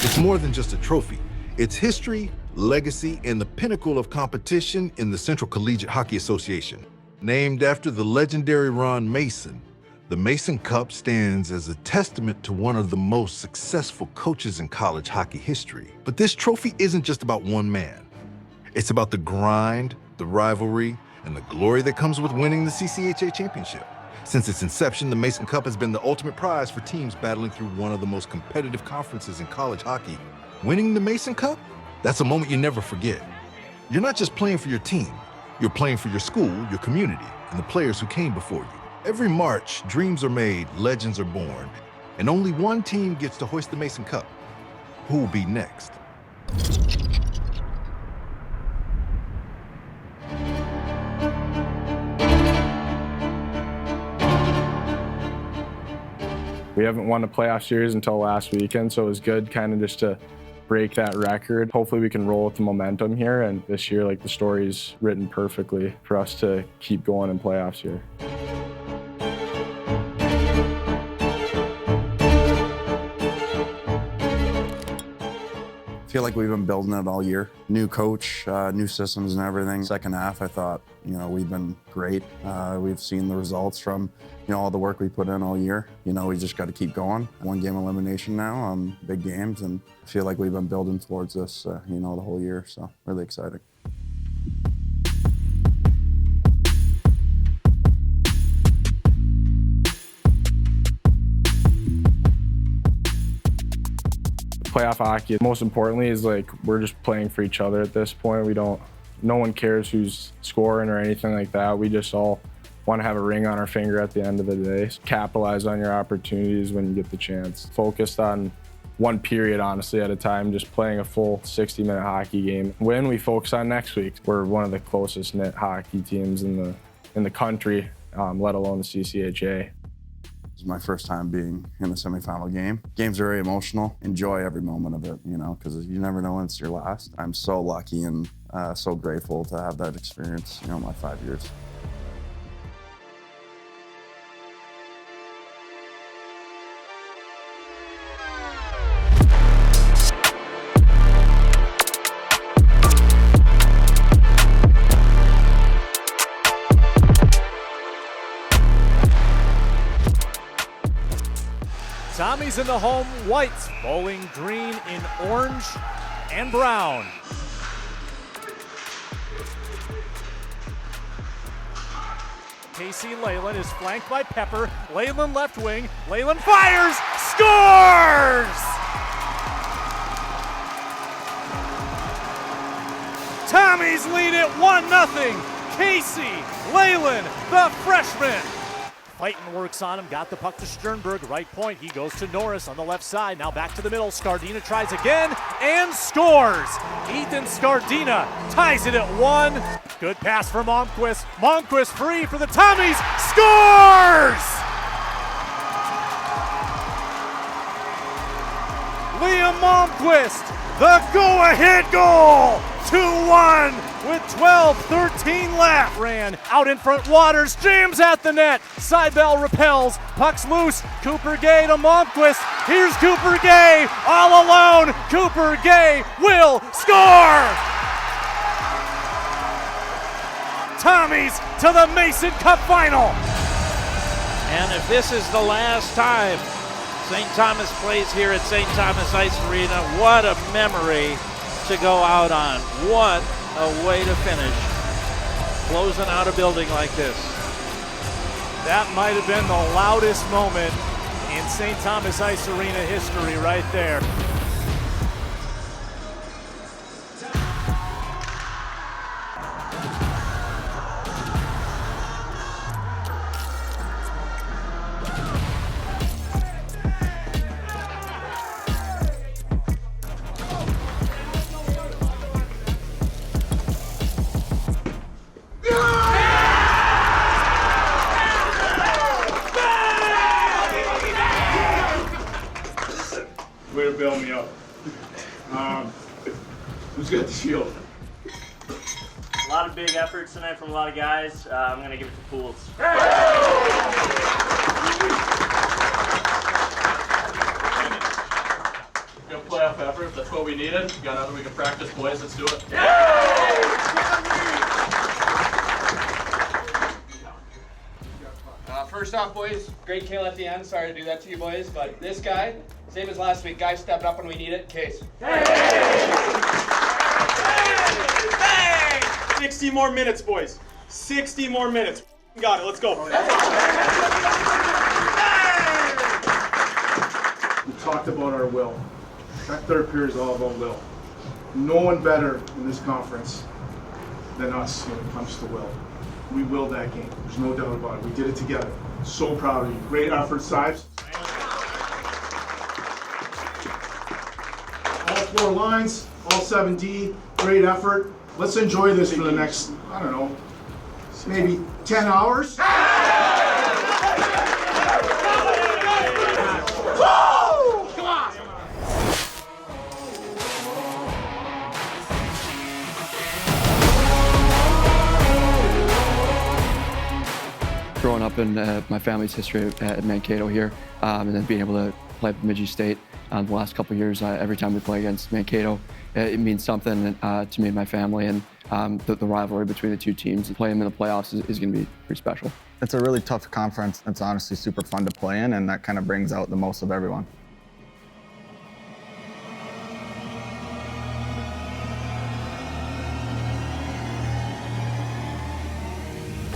It's more than just a trophy. It's history, legacy, and the pinnacle of competition in the Central Collegiate Hockey Association. Named after the legendary Ron Mason, the Mason Cup stands as a testament to one of the most successful coaches in college hockey history. But this trophy isn't just about one man. It's about the grind, the rivalry, and the glory that comes with winning the CCHA championship. Since its inception, the Mason Cup has been the ultimate prize for teams battling through one of the most competitive conferences in college hockey. Winning the Mason Cup? That's a moment you never forget. You're not just playing for your team. You're playing for your school, your community, and the players who came before you. Every March, dreams are made, legends are born, and only one team gets to hoist the Mason Cup. Who will be next? We haven't won a playoff series until last weekend, so it was good kind of just to break that record. Hopefully we can roll with the momentum here, and this year, like, the story's written perfectly for us to keep going in playoffs here. I feel like we've been building it all year. New coach, new systems and everything. Second half, I thought, we've been great. We've seen the results from, all the work we put in all year. We just got to keep going. One game elimination now, big games, and I feel like we've been building towards this, the whole year, so really exciting. Playoff hockey, most importantly, is like we're just playing for each other at this point. No one cares who's scoring or anything like that. We just all want to have a ring on our finger at the end of the day. Capitalize on your opportunities when you get the chance. Focused on one period, honestly, at a time, just playing a full 60-minute hockey game. When we focus on next week, we're one of the closest knit hockey teams in the country, let alone the CCHA. This is my first time being in a semifinal game. Game's very emotional. Enjoy every moment of it, because you never know when it's your last. I'm so lucky and so grateful to have that experience, my 5 years. Tommy's in the home whites, Bowling Green in orange and brown. Casey Leyland is flanked by Pepper. Leyland left wing. Leyland fires! Scores! Tommy's lead it 1-0. Casey Leyland, the freshman. Clayton works on him, got the puck to Sternberg, right point. He goes to Norris on the left side. Now back to the middle. Scardina tries again and scores. Ethan Scardina ties it at 1. Good pass for Malmquist. Malmquist free for the Tommies. Scores! Liam Malmquist, the go-ahead goal. 2-1 with 12:13 left. Ran out in front. Waters jams at the net. Seibel repels. Puck's loose. Cooper Gay to Malmquist. Here's Cooper Gay all alone. Cooper Gay will score. Tommies to the Mason Cup final. And if this is the last time St. Thomas plays here at St. Thomas Ice Arena, what a memory to go out on. What a way to finish, closing out a building like this. That might have been the loudest moment in St. Thomas Ice Arena history right there. Way to bail me up. Who's got the shield? A lot of big efforts tonight from a lot of guys. I'm going to give it to Pools. Good playoff effort. That's what we needed. Got nothing we can practice, boys. Let's do it. First off, boys, great kill at the end. Sorry to do that to you, boys, but this guy, same as last week, guy stepped up when we need it. Case. 60 more minutes, boys. 60 more minutes. Got it. Let's go. We talked about our will. That third period is all about will. No one better in this conference than us when it comes to will. We willed that game. There's no doubt about it. We did it together. So proud of you. Great effort, Sibes. All 4 lines, all 7D, great effort. Let's enjoy this for the next, I don't know, maybe 10 hours. Growing up in my family's history at Mankato here, and then being able to play at Bemidji State the last couple of years, every time we play against Mankato, it means something to me and my family, and the rivalry between the two teams. Playing in the playoffs is going to be pretty special. It's a really tough conference. It's honestly super fun to play in, and that kind of brings out the most of everyone.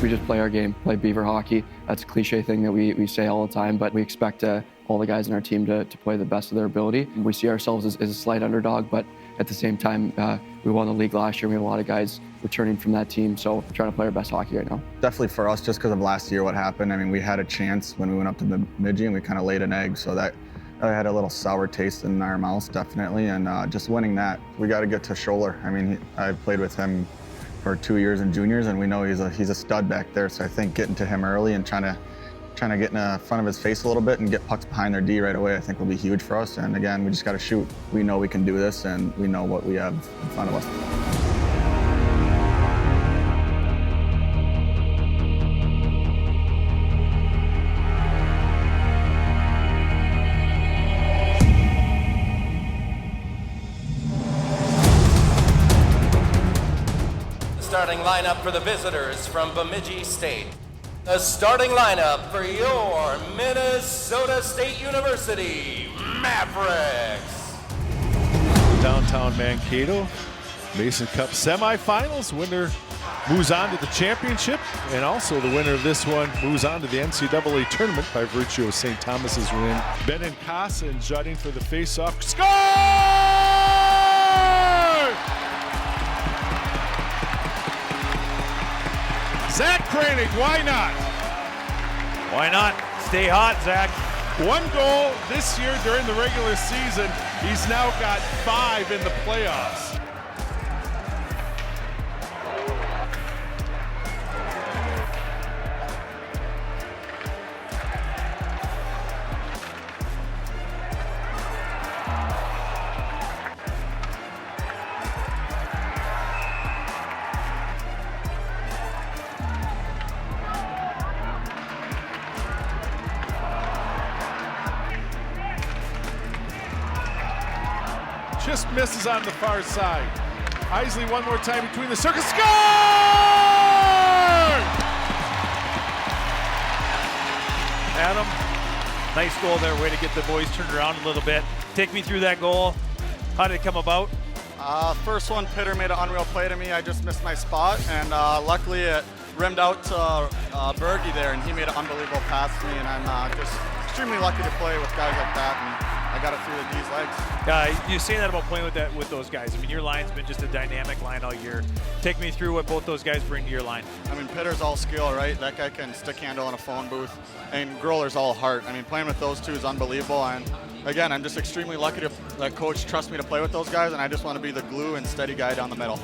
We just play our game, play Beaver hockey. That's a cliche thing that we say all the time, but we expect all the guys in our team to play the best of their ability. We see ourselves as a slight underdog, but at the same time, we won the league last year. We have a lot of guys returning from that team, so we're trying to play our best hockey right now. Definitely for us, just because of last year, what happened. I mean, we had a chance when we went up to Bemidji, and we kind of laid an egg, so that had a little sour taste in our mouths, definitely. And just winning that, we got to get to Scholler. I mean, I played with him for 2 years in juniors, and we know he's a stud back there. So I think getting to him early and trying to get in front of his face a little bit and get pucks behind their D right away, I think will be huge for us. And again, we just got to shoot. We know we can do this, and we know what we have in front of us. Starting lineup for the visitors from Bemidji State. The starting lineup for your Minnesota State University Mavericks. Downtown Mankato, Mason Cup semifinals. Winner moves on to the championship, and also the winner of this one moves on to the NCAA tournament by virtue of St. Thomas's win. Benincasa and Judding for the faceoff. Score! Zach Kranig, why not? Why not? Stay hot, Zach. 1 goal this year during the regular season. He's now got 5 in the playoffs. Just misses on the far side. Isley one more time between the circles. Score! Adam, nice goal there. Way to get the boys turned around a little bit. Take me through that goal. How did it come about? First one, Pitter made an unreal play to me. I just missed my spot, and luckily it rimmed out to Bergie there, and he made an unbelievable pass to me, and I'm just extremely lucky to play with guys like that, and I got it through the D's legs. You say that about playing with those guys. I mean, your line's been just a dynamic line all year. Take me through what both those guys bring to your line. I mean, Pitter's all skill, right? That guy can stick handle in a phone booth, and Groller's all heart. I mean, playing with those two is unbelievable, and again, I'm just extremely lucky to let Coach trust me to play with those guys, and I just want to be the glue and steady guy down the middle.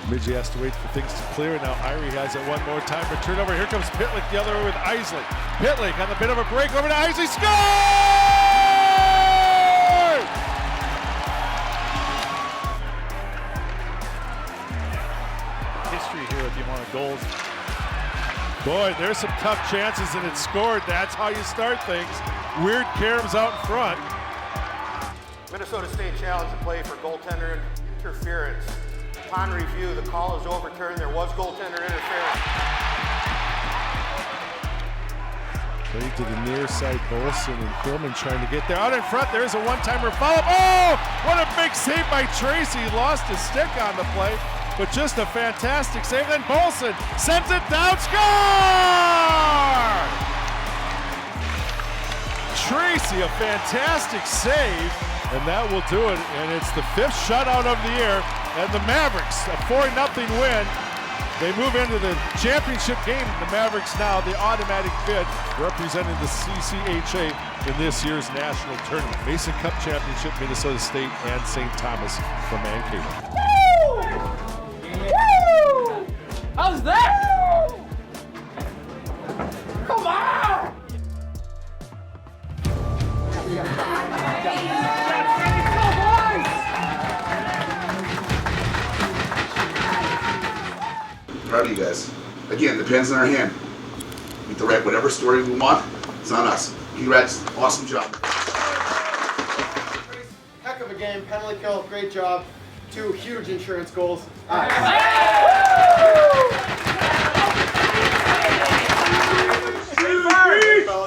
Bemidji has to wait for things to clear. Now Irie has it one more time for turnover. Here comes Pitlick the other way with Isley. Pitlick on the bit of a break over to Isley. Score! history here with the amount of goals. Boy, there's some tough chances and it's scored. That's how you start things. Weird caroms out in front. Minnesota State challenged the play for goaltender interference. Upon review, the call is overturned. There was goaltender interference. Play to the near side, Bolson and Pillman trying to get there. Out in front, there's a one-timer follow-up. Oh, what a big save by Tracy. He lost his stick on the play, but just a fantastic save. Then Bolson sends it down, score! Tracy, a fantastic save, and that will do it. And it's the 5th shutout of the year, and the Mavericks, a 4-0 win. They move into the championship game. The Mavericks now the automatic bid, representing the CCHA in this year's national tournament. Mason Cup Championship, Minnesota State and St. Thomas from Mankato. Woo! How's that? Come on! Proud of you guys. Again, depends on our hand. We can write whatever story we want. It's on us. Congrats. Awesome job. Heck of a game. Penalty kill. Great job. 2 huge insurance goals. Fellas,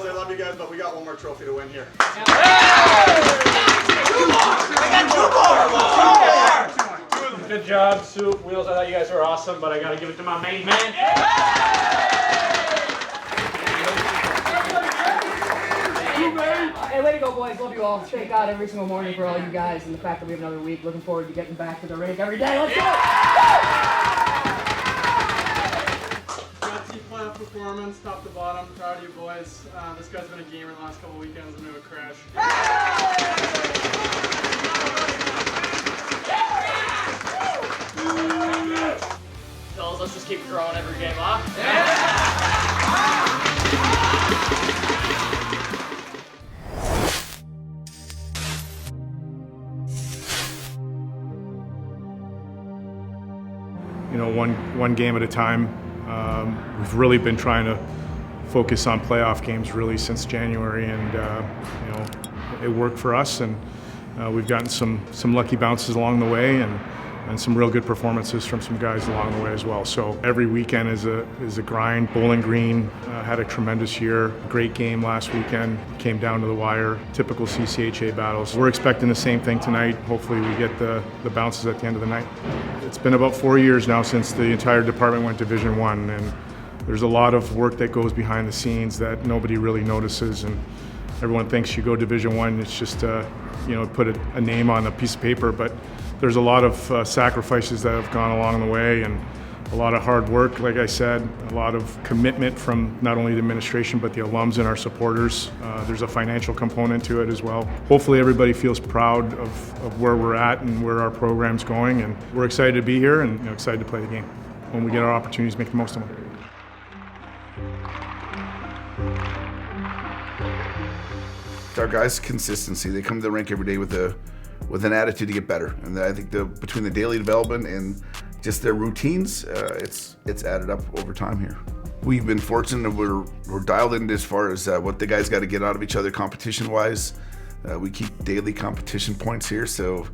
I love you guys, but we got one more trophy to win here. Good job, Soup, Wheels. I thought you guys were awesome, but I got to give it to my main man. Hey, way to go, boys. Love you all. Thank God every single morning for all you guys and the fact that we have another week. Looking forward to getting back to the rink every day. Let's go! Great team playoff performance, top to bottom. Proud of you boys. This guy's been a gamer the last couple weekends. I'm going to crash. Fellas, let's just keep growing every game, huh? You know, one game at a time. We've really been trying to focus on playoff games really since January, and you know, it worked for us, and we've gotten some lucky bounces along the way, and some real good performances from some guys along the way as well. So every weekend is a grind. Bowling Green had a tremendous year. Great game last weekend. Came down to the wire. Typical CCHA battles. We're expecting the same thing tonight. Hopefully we get the bounces at the end of the night. It's been about 4 years now since the entire department went Division I, and there's a lot of work that goes behind the scenes that nobody really notices, and everyone thinks you go Division I, it's just you know, put a name on a piece of paper, but there's a lot of sacrifices that have gone along the way, and a lot of hard work, like I said, a lot of commitment from not only the administration but the alums and our supporters. There's a financial component to it as well. Hopefully everybody feels proud of where we're at and where our program's going, and we're excited to be here and, you know, excited to play the game. When we get our opportunities, make the most of them. Our guys' consistency. They come to the rink every day with an attitude to get better, and I think between the daily development and just their routines, it's added up over time here. We've been fortunate. We're dialed in as far as what the guys got to get out of each other competition-wise. We keep daily competition points here, so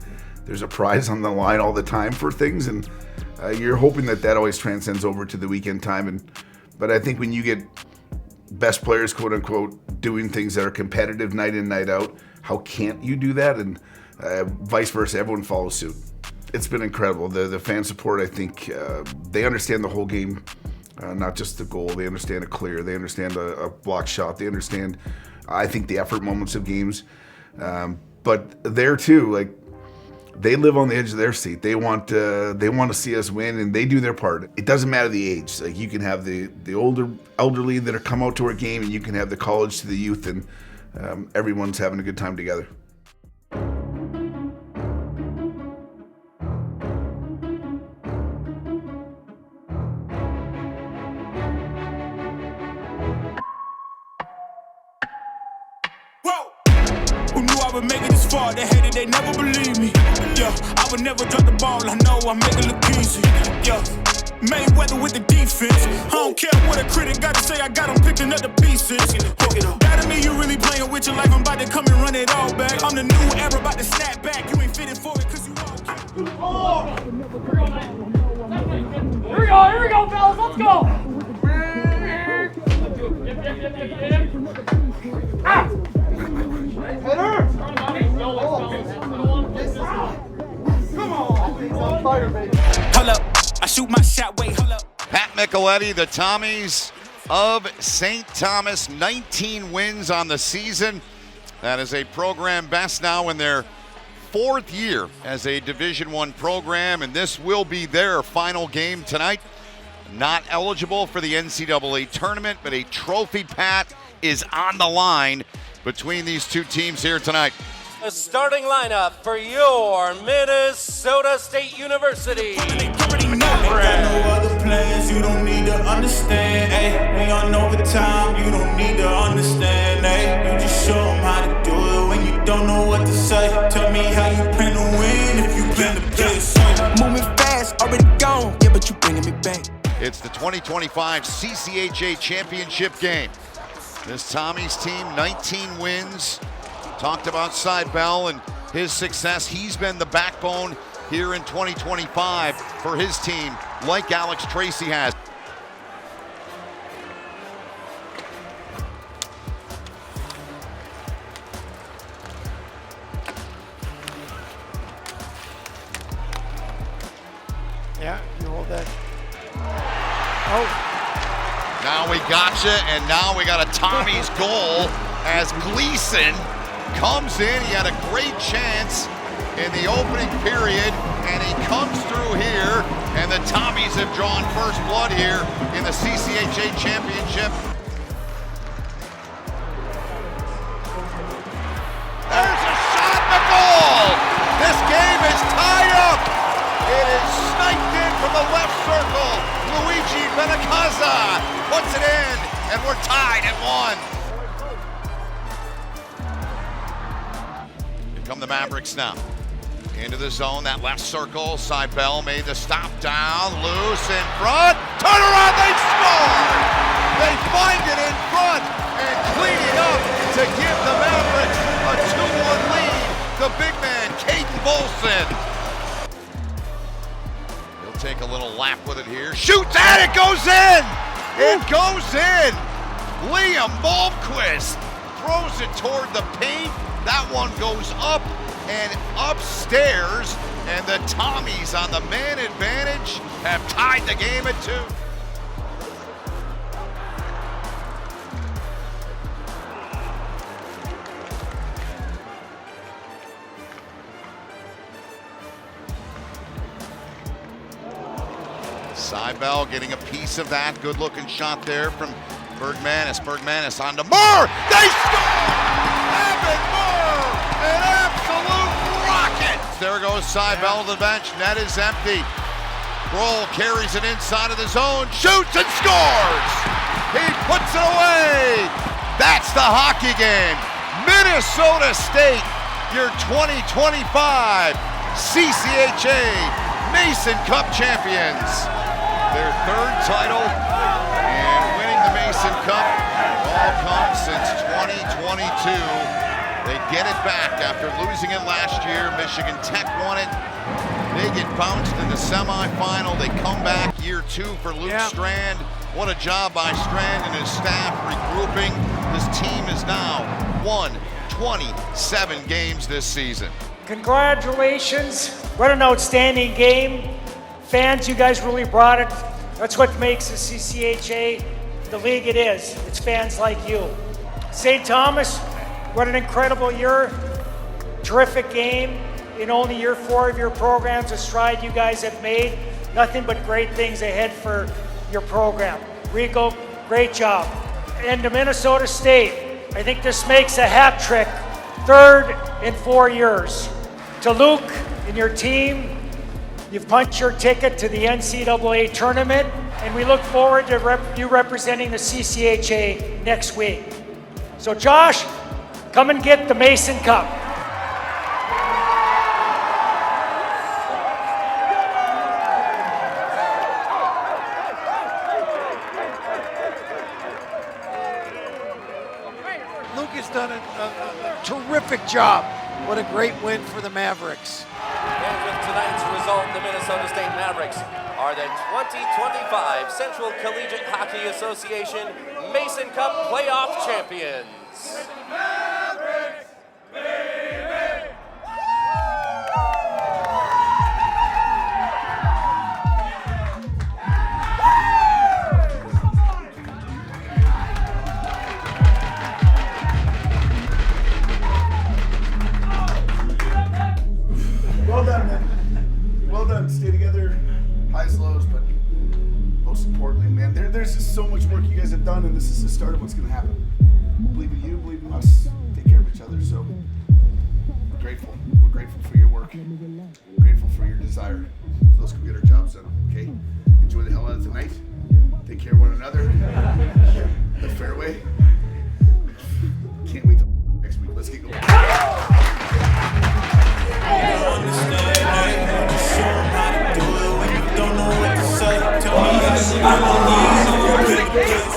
there's a prize on the line all the time for things, and you're hoping that always transcends over to the weekend time. But I think when you get best players, quote unquote, doing things that are competitive night in, night out, how can't you do that? And vice versa, everyone follows suit. It's been incredible. The fan support, I think, they understand the whole game, not just the goal. They understand a clear. They understand a block shot. They understand, I think, the effort moments of games. But there too, like, they live on the edge of their seat. They want to see us win, and they do their part. It doesn't matter the age. Like, you can have the elderly that are come out to our game, and you can have the college to the youth, and everyone's having a good time together. Who knew I would make it this far? They hated, they never believed me. Yeah, I would never drop the ball. I know I make it look easy. Yeah, Mayweather with the defense. I don't care what a critic got to say, I got him picking up the pieces. That to me, you really playing with your life. I'm about to come and run it all back. I'm the new era, about to snap back. You ain't fitting for it, cause you all Here we go, fellas, let's go! Ah! Come on! Fire, baby. Hold up, I shoot my shot, wait, hold up. Pat Micheletti, the Tommies of St. Thomas, 19 wins on the season. That is a program best now in their 4th year as a Division I program, and this will be their final game tonight. Not eligible for the NCAA tournament, but a trophy, Pat, is on the line between these two teams here tonight. The starting lineup for your Minnesota State University. No other plans, you don't need to understand. Ay, we on overtime, you don't need to understand. Ay, you just show them how to do it when you don't know what to say. Tell me how you plan to win if you plan to play it. Moving fast, already gone, yeah, but you bringing me back. It's the 2025 CCHA Championship game. This Tommy's team, 19 wins. Talked about Seibel and his success. He's been the backbone here in 2025 for his team, like Alex Tracy has. Yeah, you hold that. Now we gotcha, and now we got a Tommy's goal as Gleason comes in. He had a great chance in the opening period, and he comes through here, and the Tommies have drawn first blood here in the CCHA Championship. There's a shot, the goal! This game is tied up! It is sniped in from the left circle. Luigi Benacazza puts it in, and we're tied at 1. Here come the Mavericks now. Into the zone, that left circle. Seibel made the stop down, loose in front. Turn around, they score! They find it in front and clean it up to give the Mavericks a 2-1 lead. The big man, Caden Bolson. He'll take a little lap with it here. Shoots and it goes in! It goes in! Liam Malmquist throws it toward the paint. That one goes up and upstairs, and the Tommies on the man advantage have tied the game at 2. Seibel getting a piece of that. Good looking shot there from Bergmanis. Bergmanis on to Moore. They score! Evan Moore! An absolute rocket! There goes Seibel to the bench. Net is empty. Kroll carries it inside of the zone. Shoots and scores! He puts it away! That's the hockey game. Minnesota State, your 2025 CCHA Mason Cup champions. Their 3rd title and winning the Mason Cup all comes since 2022. They get it back after losing it last year. Michigan Tech won it. They get bounced in the semifinal. They come back year 2 for Luke Strand. What a job by Strand and his staff regrouping. This team is now won 27 games this season. Congratulations. What an outstanding game. Fans, you guys really brought it. That's what makes the CCHA the league it is. It's fans like you. St. Thomas, what an incredible year. Terrific game. In only year 4 of your programs, a stride you guys have made. Nothing but great things ahead for your program. Rico, great job. And to Minnesota State, I think this makes a hat trick, 3rd in 4 years. To Luke and your team, you've punched your ticket to the NCAA tournament, and we look forward to you representing the CCHA next week. So Josh, come and get the Mason Cup. done a terrific job. What a great win for the Mavericks. And with tonight's result, the Minnesota State Mavericks are the 2025 Central Collegiate Hockey Association Mason Cup playoff champions. Well done, man. Well done. Stay together, highs, lows, but most importantly, man, there's just so much work you guys have done, and this is the start of what's going to happen. Believe in you, believe in us, take care of each other. So we're grateful. We're grateful for your work. We're grateful for your desire. Those can get our jobs done. Okay. Enjoy the hell out of tonight. Take care of one another. The fairway. Can't wait till next week. Let's get going. Don't know what to say. Tell me how to